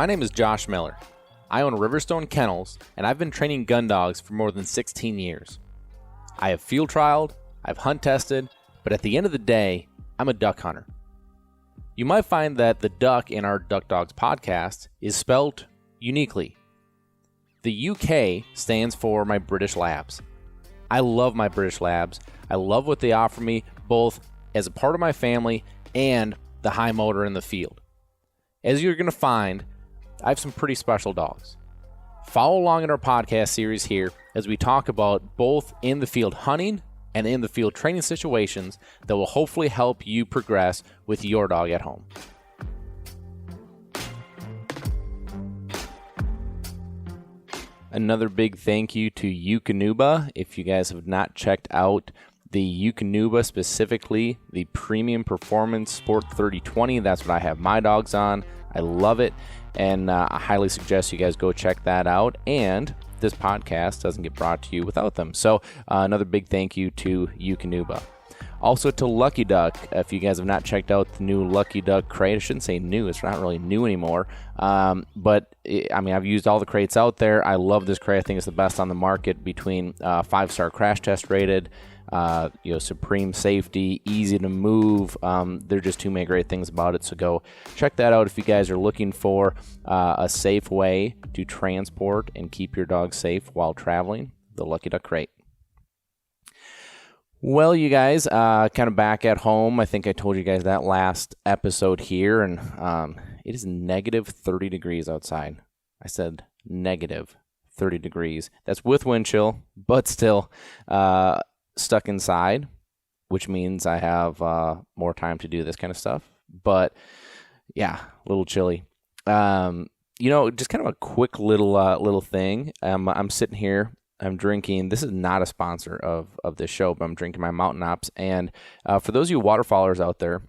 My name is Josh Miller. I own River Stone Kennels, and I've been training gun dogs for more than 16 years. I have field trialed, I've hunt tested, but at the end of the day, I'm a duck hunter. You might find that the duck in our Duck Dogs podcast is spelled uniquely. The UK stands for my British Labs. I love my British Labs. I love what they offer me, both as a part of my family and the high motor in the field. As you're going to find, I have some pretty special dogs. Follow along in our podcast series here as we talk about both in the field hunting and in the field training situations that will hopefully help you progress with your dog at home. Another big thank you to Eukanuba. If you guys have not checked out the Eukanuba, specifically the Premium Performance Sport 3020, that's what I have my dogs on. I love it, and I highly suggest you guys go check that out. And this podcast doesn't get brought to you without them. So another big thank you to Eukanuba. Also to Lucky Duck. If you guys have not checked out the new Lucky Duck crate, I shouldn't say new, it's not really new anymore. But I've used all the crates out there. I love this crate. I think it's the best on the market between 5-star crash test rated, supreme safety, easy to move. There are just too many great things about it. So go check that out if you guys are looking for a safe way to transport and keep your dog safe while traveling. The Lucky Duck crate. Well, you guys, kind of back at home. I think I told you guys that last episode here, and it is negative 30 degrees outside. I said negative 30 degrees. That's with wind chill, but still stuck inside, which means I have more time to do this kind of stuff. But yeah, a little chilly. Just kind of a quick little thing. I'm sitting here. I'm drinking, this is not a sponsor of this show, but I'm drinking my Mountain Ops. And for those of you waterfowlers out there,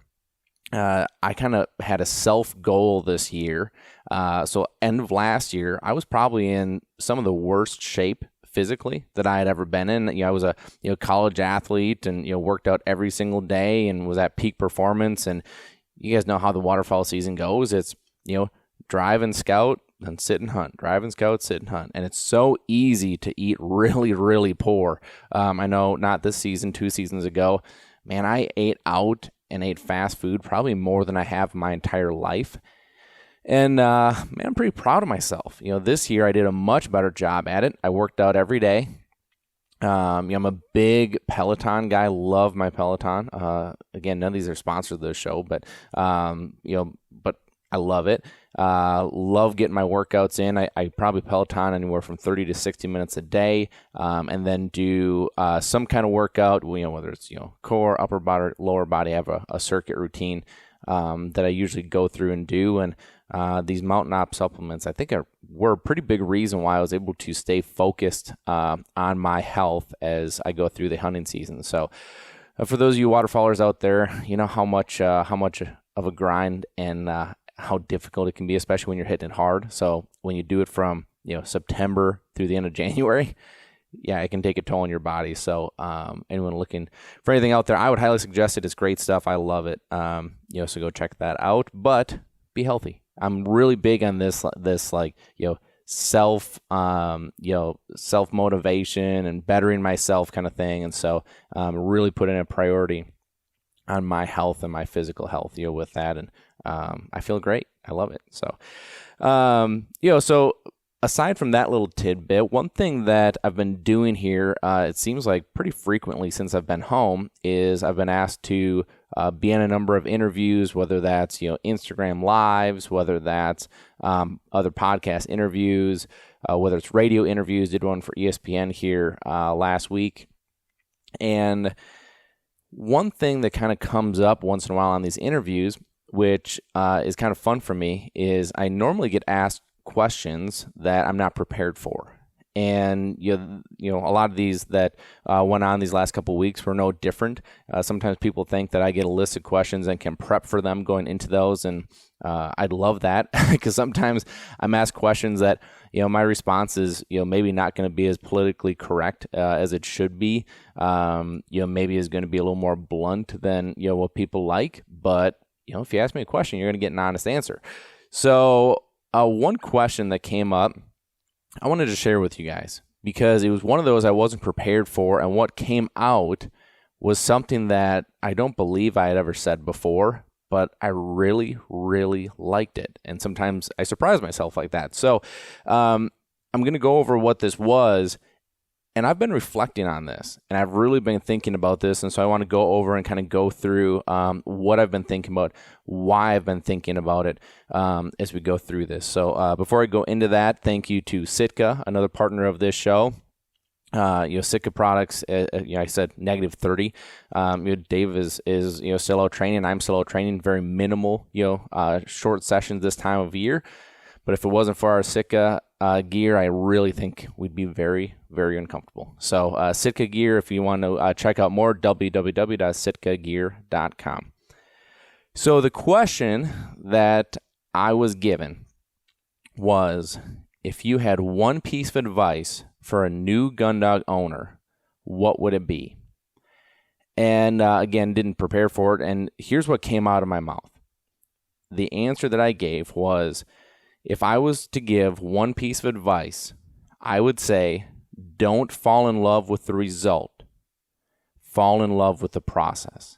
I kind of had a self-goal this year. So end of last year, I was probably in some of the worst shape physically that I had ever been in. I was a college athlete and worked out every single day and was at peak performance. And you guys know how the waterfowl season goes. It's drive and scout, then sit and hunt, drive and scout, sit and hunt. And it's so easy to eat really, really poor. I know not this season, 2 seasons ago, man, I ate out and ate fast food probably more than I have my entire life. And I'm pretty proud of myself. This year I did a much better job at it. I worked out every day. I'm a big Peloton guy. Love my Peloton. Again, none of these are sponsored of the show, but but I love it. Love getting my workouts in. I probably Peloton anywhere from 30 to 60 minutes a day, and then do some kind of workout, whether it's core, upper body, lower body. I have a circuit routine that I usually go through and do. And these Mountain Op supplements, I think, were a pretty big reason why I was able to stay focused on my health as I go through the hunting season. So for those of you waterfowlers out there, you know how much of a grind and how difficult it can be, especially when you're hitting it hard. So when you do it from September through the end of January, yeah, it can take a toll on your body. So anyone looking for anything out there, I would highly suggest it. It's great stuff. I love it. So go check that out. But be healthy. I'm really big on this self motivation and bettering myself kind of thing. And so really putting a priority on my health and my physical health, with that. And I feel great. I love it. So, so aside from that little tidbit, one thing that I've been doing here, it seems like pretty frequently since I've been home, is I've been asked to be in a number of interviews, whether that's, Instagram lives, whether that's other podcast interviews, whether it's radio interviews. Did one for ESPN here last week. And one thing that kind of comes up once in a while on these interviews, which is kind of fun for me, is I normally get asked questions that I'm not prepared for. And a lot of these that went on these last couple of weeks were no different. Sometimes people think that I get a list of questions and can prep for them going into those, and I'd love that because sometimes I'm asked questions that my response is maybe not going to be as politically correct as it should be. Maybe is going to be a little more blunt than what people like. But if you ask me a question, you're going to get an honest answer. So one question that came up, I wanted to share with you guys because it was one of those I wasn't prepared for, and what came out was something that I don't believe I had ever said before, but I really, really liked it. And sometimes I surprise myself like that. So I'm going to go over what this was. And I've been reflecting on this, and I've really been thinking about this, and so I want to go over and kind of go through what I've been thinking about, why I've been thinking about it as we go through this. So before I go into that, thank you to Sitka, another partner of this show. Sitka products, I said -30. Dave is still out training. I'm still out training. Very minimal, short sessions this time of year. But if it wasn't for our Sitka gear, I really think we'd be very, very uncomfortable. So Sitka gear, if you want to check out more, www.sitkagear.com. So the question that I was given was, if you had one piece of advice for a new gundog owner, what would it be? And again, didn't prepare for it. And here's what came out of my mouth. The answer that I gave was, if I was to give one piece of advice, I would say, don't fall in love with the result. Fall in love with the process.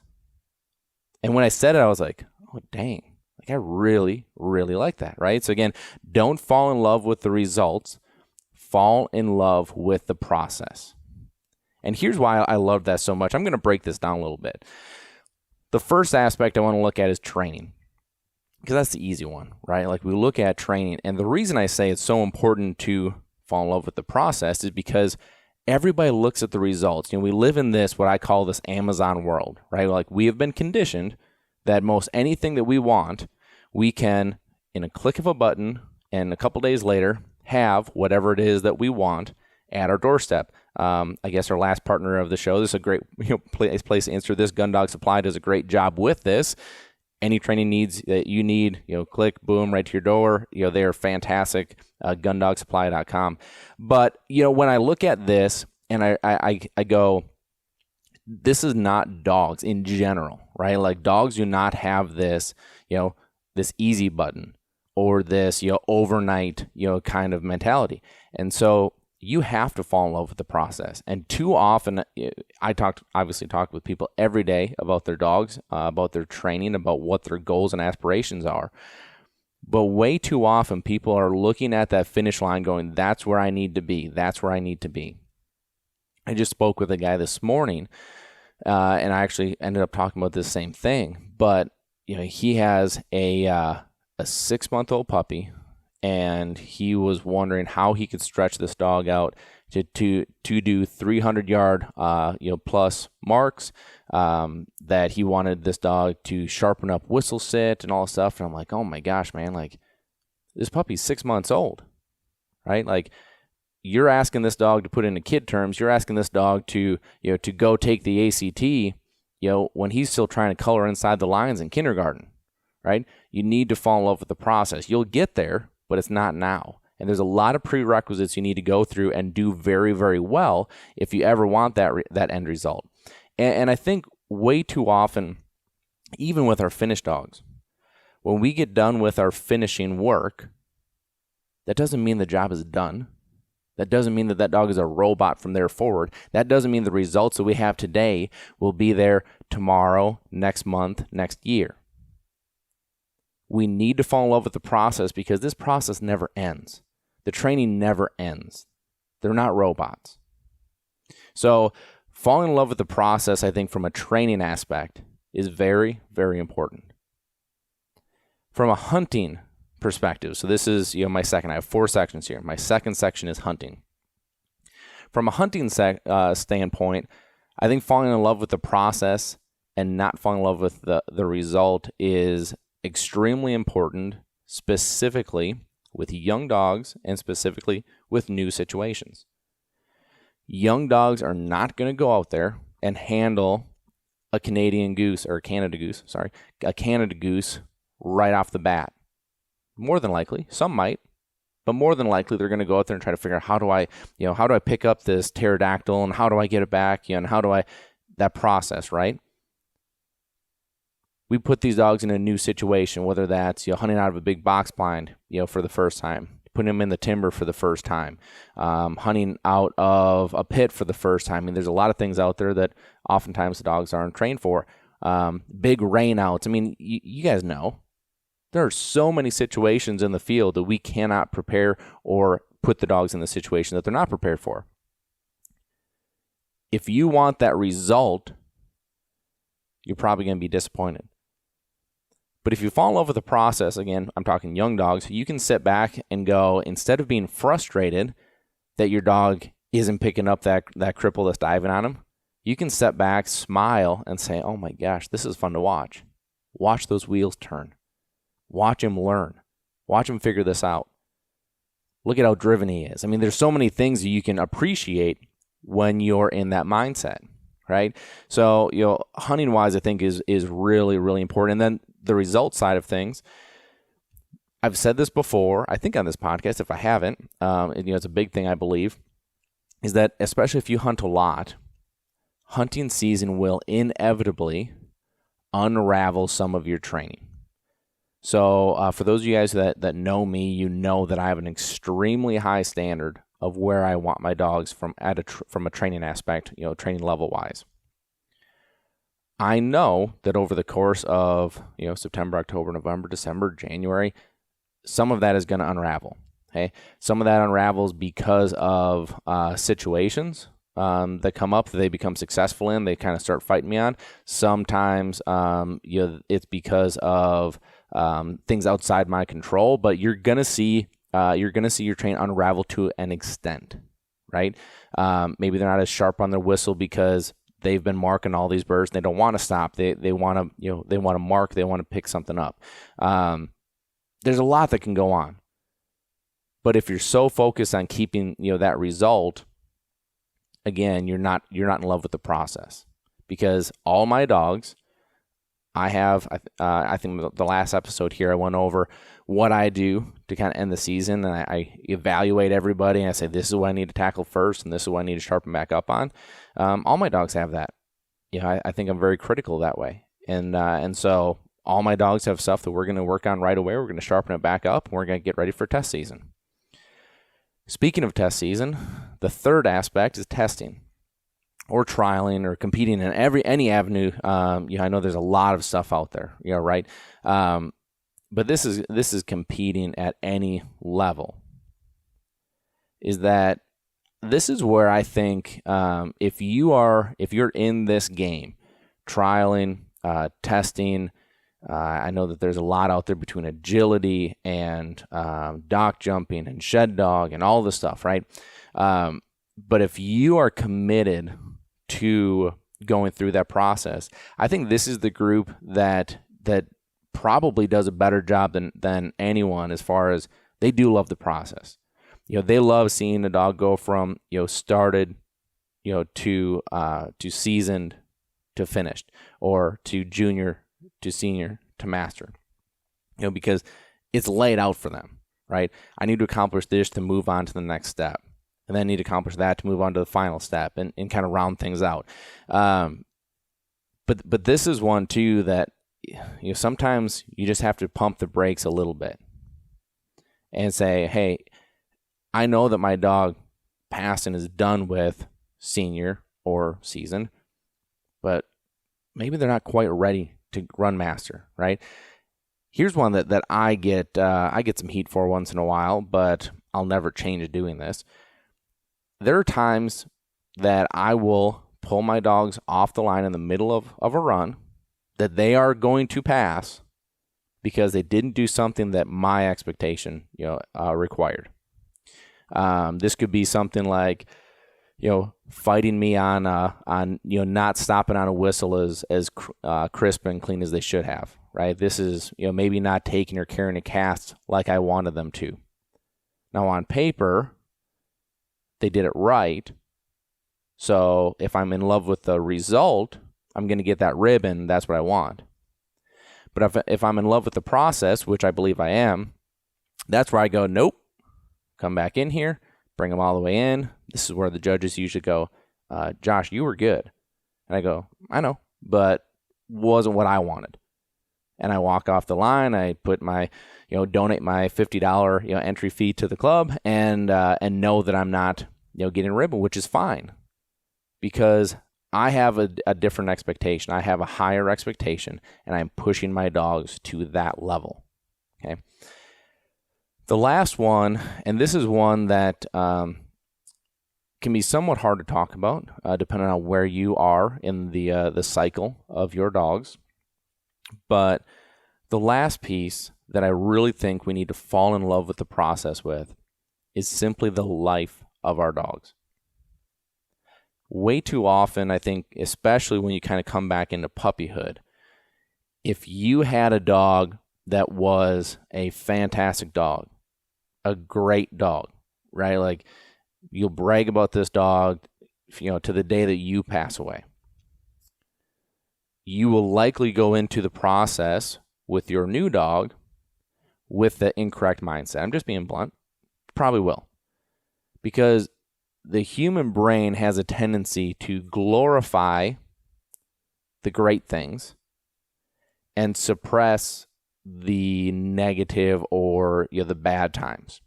And when I said it, I was like, oh, dang. Like, I really, really like that, right? So again, don't fall in love with the results. Fall in love with the process. And here's why I love that so much. I'm going to break this down a little bit. The first aspect I want to look at is training. Because that's the easy one, right? Like, we look at training, and the reason I say it's so important to fall in love with the process is because everybody looks at the results. We live in this, what I call this Amazon world, right? Like, we have been conditioned that most anything that we want, we can, in a click of a button, and a couple days later, have whatever it is that we want at our doorstep. I guess our last partner of the show, this is a great place to answer this. Gundog Supply does a great job with this. Any training needs that you need, click, boom, right to your door. They are fantastic, gundogsupply.com. But, when I look at this and I go, this is not dogs in general, right? Like, dogs do not have this, this easy button or this, overnight, kind of mentality. And so you have to fall in love with the process. And too often, I obviously talk with people every day about their dogs, about their training, about what their goals and aspirations are. But way too often, people are looking at that finish line going, that's where I need to be. That's where I need to be. I just spoke with a guy this morning, and I actually ended up talking about this same thing. But, he has a 6-month-old puppy, and he was wondering how he could stretch this dog out to do 300-yard plus marks, that he wanted this dog to sharpen up whistle sit and all this stuff. And I'm like, oh my gosh, man, like, this puppy's 6 months old, right? Like, you're asking this dog to put into kid terms, you're asking this dog to go take the ACT, when he's still trying to color inside the lines in kindergarten, right? You need to fall in love with the process. You'll get there, but it's not now. And there's a lot of prerequisites you need to go through and do very, very well if you ever want that end result. And I think way too often, even with our finished dogs, when we get done with our finishing work, that doesn't mean the job is done. That doesn't mean that dog is a robot from there forward. That doesn't mean the results that we have today will be there tomorrow, next month, next year. We need to fall in love with the process because this process never ends. The training never ends. They're not robots. So falling in love with the process, I think, from a training aspect is very, very important. From a hunting perspective, so this is my second. I have 4 sections here. My second section is hunting. From a hunting standpoint, I think falling in love with the process and not falling in love with the result is extremely important, specifically with young dogs and specifically with new situations. Young dogs are not going to go out there and handle a Canada goose right off the bat. More than likely, some might, but more than likely they're going to go out there and try to figure out how do I pick up this pterodactyl and how do I get it back, and how do I, that process, right? we put these dogs in a new situation, whether that's hunting out of a big box blind for the first time, putting them in the timber for the first time, hunting out of a pit for the first time. I mean, there's a lot of things out there that oftentimes the dogs aren't trained for. Big rain outs. I mean, you guys know there are so many situations in the field that we cannot prepare or put the dogs in the situation that they're not prepared for. If you want that result, you're probably going to be disappointed. But if you fall in love with the process, again, I'm talking young dogs, you can sit back and go, instead of being frustrated that your dog isn't picking up that cripple that's diving on him, you can step back, smile, and say, oh my gosh, this is fun to watch. Watch those wheels turn. Watch him learn. Watch him figure this out. Look at how driven he is. I mean, there's so many things that you can appreciate when you're in that mindset, right? So, hunting-wise, I think is really, really important. And then the result side of things, I've said this before, I think on this podcast, if I haven't, it's a big thing I believe, is that especially if you hunt a lot, hunting season will inevitably unravel some of your training. So for those of you guys that know me, you know that I have an extremely high standard of where I want my dogs from a training aspect, training level wise. I know that over the course of September, October, November, December, January, some of that is going to unravel. Okay, some of that unravels because of situations that come up that they become successful in. They kind of start fighting me on. Sometimes it's because of things outside my control. But you're gonna see your train unravel to an extent, right? Maybe they're not as sharp on their whistle because they've been marking all these birds and they don't want to stop. They want to mark. They want to pick something up. There's a lot that can go on. But if you're so focused on keeping that result, again, you're not in love with the process. Because all my dogs, I think the last episode here I went over what I do to kind of end the season, and I evaluate everybody and I say this is what I need to tackle first and this is what I need to sharpen back up on. All my dogs have that. I think I'm very critical that way, and so all my dogs have stuff that we're going to work on right away. We're going to sharpen it back up, and we're going to get ready for test season. Speaking of test season, the third aspect is testing or trialing or competing in any avenue. I know there's a lot of stuff out there, right? But this is competing at any level. Is that this is where I think if you're in this game, trialing, testing. I know that there's a lot out there between agility and dock jumping and shed dog and all this stuff, right? But if you are committed to going through that process, I think this is the group that probably does a better job than anyone as far as they do love the process. They love seeing the dog go from started to seasoned to finished, or to junior to senior to master, because it's laid out for them, right? I need to accomplish this to move on to the next step, and then I need to accomplish that to move on to the final step and kind of round things out. But this is one too that sometimes you just have to pump the brakes a little bit and say, hey, I know that my dog passed and is done with senior or season, but maybe they're not quite ready to run master, right? Here's one that I get some heat for once in a while, but I'll never change doing this. There are times that I will pull my dogs off the line in the middle of a run that they are going to pass because they didn't do something that my expectation required. This could be something like fighting me on not stopping on a whistle as crisp and clean as they should have, right? This is, maybe not taking or carrying a cast like I wanted them to. Now on paper, they did it right. So if I'm in love with the result, I'm going to get that ribbon. That's what I want. But if I'm in love with the process, which I believe I am, that's where I go, nope, come back in here, bring them all the way in. This is where the judges usually go, Josh, you were good. And I go, I know, but wasn't what I wanted. and I walk off the line. I put my, donate my $50, entry fee to the club, and know that I'm not, getting a ribbon, which is fine, because I have a different expectation. I have a higher expectation, and I'm pushing my dogs to that level. Okay. The last one, and this is one that can be somewhat hard to talk about, depending on where you are in the cycle of your dogs. But the last piece that I really think we need to fall in love with the process with is simply the life of our dogs. Way too often, I think, especially when you kind of come back into puppyhood, if you had a dog that was a fantastic dog, a great dog, right? Like, you'll brag about this dog, to the day that you pass away. You will likely go into the process with your new dog with the incorrect mindset. I'm just being blunt. Probably will. Because the human brain has a tendency to glorify the great things and suppress the negative or the bad times.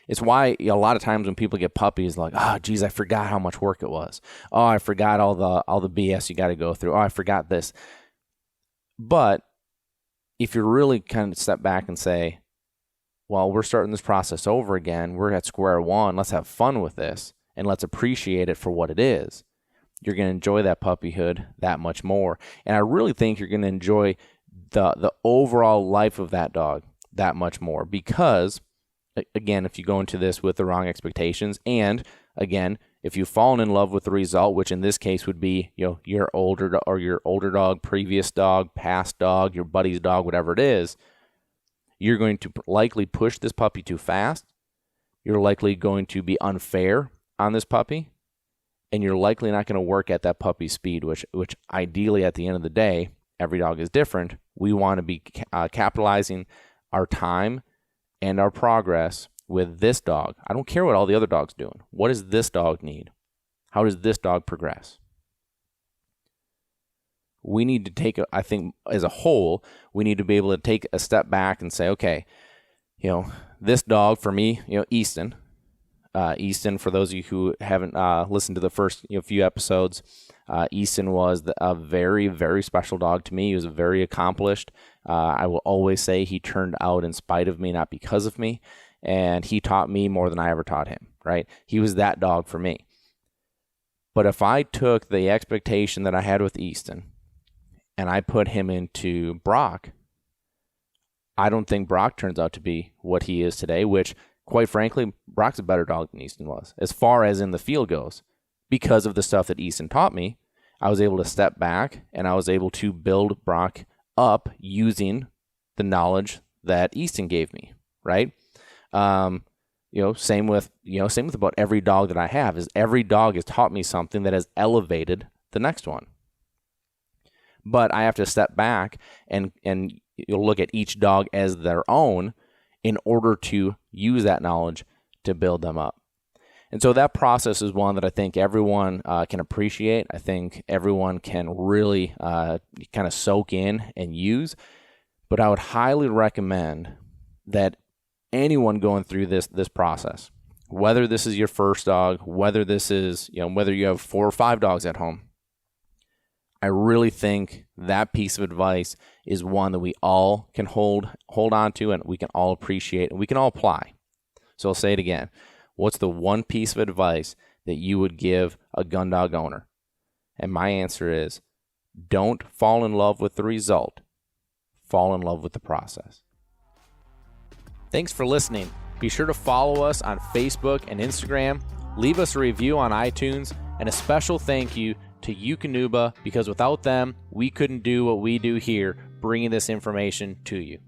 It's why a lot of times when people get puppies, like, oh, geez, I forgot how much work it was. Oh, I forgot all the BS you got to go through. Oh, I forgot this. But if you really kind of step back and say, well, we're starting this process over again. We're at square one. Let's have fun with this, and let's appreciate it for what it is. You're going to enjoy that puppyhood that much more. And I really think you're going to enjoy the overall life of that dog that much more, because, again, if you go into this with the wrong expectations, and again, if you've fallen in love with the result, which in this case would be, your older dog, previous dog, past dog, your buddy's dog, whatever it is, you're going to likely push this puppy too fast. You're likely going to be unfair on this puppy, and you're likely not going to work at that puppy's speed, which ideally at the end of the day, every dog is different. We want to be capitalizing our time and our progress with this dog. I don't care what all the other dogs doing. What does this dog need? How does this dog progress? We need to take, I think, as a whole, we need to be able to take a step back and say, okay, this dog for me, Easton, for those of you who haven't listened to the first few episodes, Easton was a very, very special dog to me. He was very accomplished. I will always say he turned out in spite of me, not because of me. And he taught me more than I ever taught him, right? He was that dog for me. But if I took the expectation that I had with Easton and I put him into Brock, I don't think Brock turns out to be what he is today, which, quite frankly, Brock's a better dog than Easton was, as far as in the field goes. Because of the stuff that Easton taught me, I was able to step back and I was able to build Brock up using the knowledge that Easton gave me, right? Same with about every dog that I have, is every dog has taught me something that has elevated the next one. But I have to step back and you'll look at each dog as their own in order to use that knowledge to build them up. And so that process is one that I think everyone can appreciate. I think everyone can really kind of soak in and use. But I would highly recommend that anyone going through this process, whether this is your first dog, whether this is, whether you have 4 or 5 dogs at home, I really think that piece of advice is one that we all can hold on to, and we can all appreciate, and we can all apply. So I'll say it again. What's the one piece of advice that you would give a gun dog owner? And my answer is, don't fall in love with the result. Fall in love with the process. Thanks for listening. Be sure to follow us on Facebook and Instagram. Leave us a review on iTunes, and a special thank you to DUK, because without them, we couldn't do what we do here, bringing this information to you.